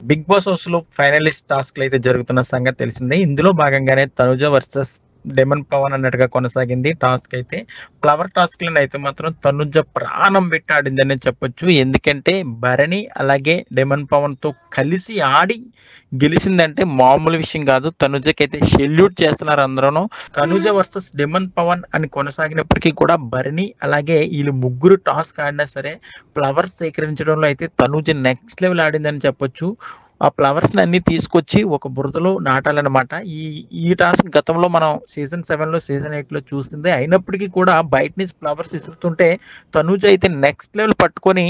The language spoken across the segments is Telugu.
బిగ్ బాస్ హౌస్‌లో ఫైనలిస్ట్ టాస్క్‌లయితే జరుగుతున్న సంగతి తెలిసిందే. ఇందులో భాగంగానే తనుజ వర్సెస్ డెమన్ పవన్ అన్నట్టుగా కొనసాగింది టాస్క్ అయితే. ఫ్లవర్ టాస్క్‌లోనైతే మాత్రం తనుజ ప్రాణం పెట్టి ఆడిందనే చెప్పొచ్చు. ఎందుకంటే భరణి అలాగే డెమన్ పవన్‌తో కలిసి ఆడి గెలిసిందంటే మామూలు విషయం కాదు. తనుజకైతే సెల్యూట్ చేస్తున్నారు అందరూను. తనుజ వర్సెస్ డెమన్ పవన్ అని కొనసాగినప్పటికీ కూడా భరణి అలాగే ఈళ్ళు ముగ్గురు టాస్క్ ఆడినా సరే ఫ్లవర్స్ సేకరించడంలో అయితే తనూజ నెక్స్ట్ లెవెల్ ఆడిందని చెప్పొచ్చు. ఆ ఫ్లవర్స్‌ని అన్నీ తీసుకొచ్చి ఒక బురదలో నాటాలనమాట. ఈ ఈ టాస్క్ గతంలో మనం సీజన్ 7లో, సీజన్ 8లో చూసిందే. అయినప్పటికీ కూడా బయట నుంచి ఫ్లవర్స్ ఇసురుతుంటే తనూజ అయితే నెక్స్ట్ లెవెల్ పట్టుకొని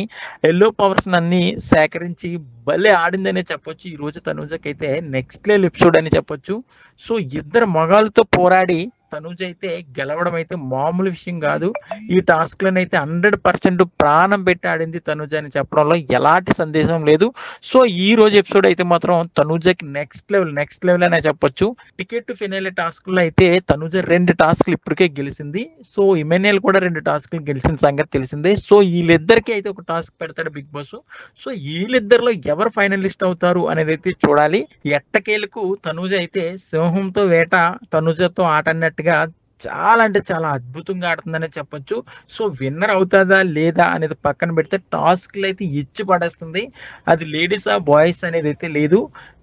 యెల్లో ఫ్లవర్స్‌ని అన్నీ సేకరించి భలే ఆడిందనే చెప్పొచ్చు. ఈరోజు తనూజకైతే నెక్స్ట్ లెవెల్ ఎపిసోడ్ అని చెప్పొచ్చు. సో, ఇద్దరు మగాళ్ళతో పోరాడి తనూజ అయితే గెలవడం అయితే మామూలు విషయం గాదు. ఈ టాస్క్‌లోనైతే 100% ప్రాణం పెట్టి ఆడింది తనూజ అని చెప్పడంలో ఎలాంటి సందేహం లేదు. సో, ఈరోజు ఎపిసోడ్ అయితే మాత్రం తనూజకి నెక్స్ట్ లెవెల్ అనే చెప్పొచ్చు. టికెట్ టు ఫినాలే టాస్క్‌లో అయితే తనూజ 2 టాస్క్‌లు ఇప్పటికే గెలిసింది. సో, ఇమాన్యుయల్ కూడా 2 టాస్క్‌లు గెలిసిన సంగతి తెలిసిందే. సో, ఈళ్ళిద్దరికీ అయితే ఒక టాస్క్ పెడతాడు బిగ్ బాస్. సో, ఈళ్ళిద్దరిలో ఎవరు ఫైనలిస్ట్ అవుతారు అనేదైతే చూడాలి. ఎట్టకేలకు తనూజ అయితే సింహంతో వేట, తనూజతో ఆట అన్నట్టుగా చాలా అంటే చాలా అద్భుతంగా ఆడుతుందనే చెప్పొచ్చు. సో, విన్నర్ అవుతదా? లేదా? అనేది పక్కన పెడితే టాస్క్‌లయితే ఇచ్చి పడేస్తుంది. అది లేడీసా? బాయ్స్ అనేదైతే లేదు.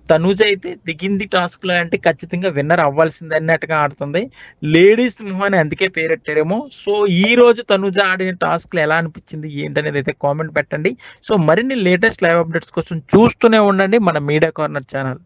తనూజ అయితే దిగింది టాస్క్‌లో అంటే ఖచ్చితంగా విన్నర్ అవ్వాల్సిందే అన్నట్టుగా ఆడుతుంది. లేడీస్ సింహం అని అందుకే పేరెట్టారేమో. సో, ఈరోజు తనూజ ఆడిన టాస్క్‌లు ఎలా అనిపించింది? ఏంటనేదైతే కామెంట్ పెట్టండి. సో, మరిన్ని లేటెస్ట్ లైవ్ అప్డేట్స్ కోసం చూస్తూనే ఉండండి మన మీడియా కార్నర్ ఛానల్.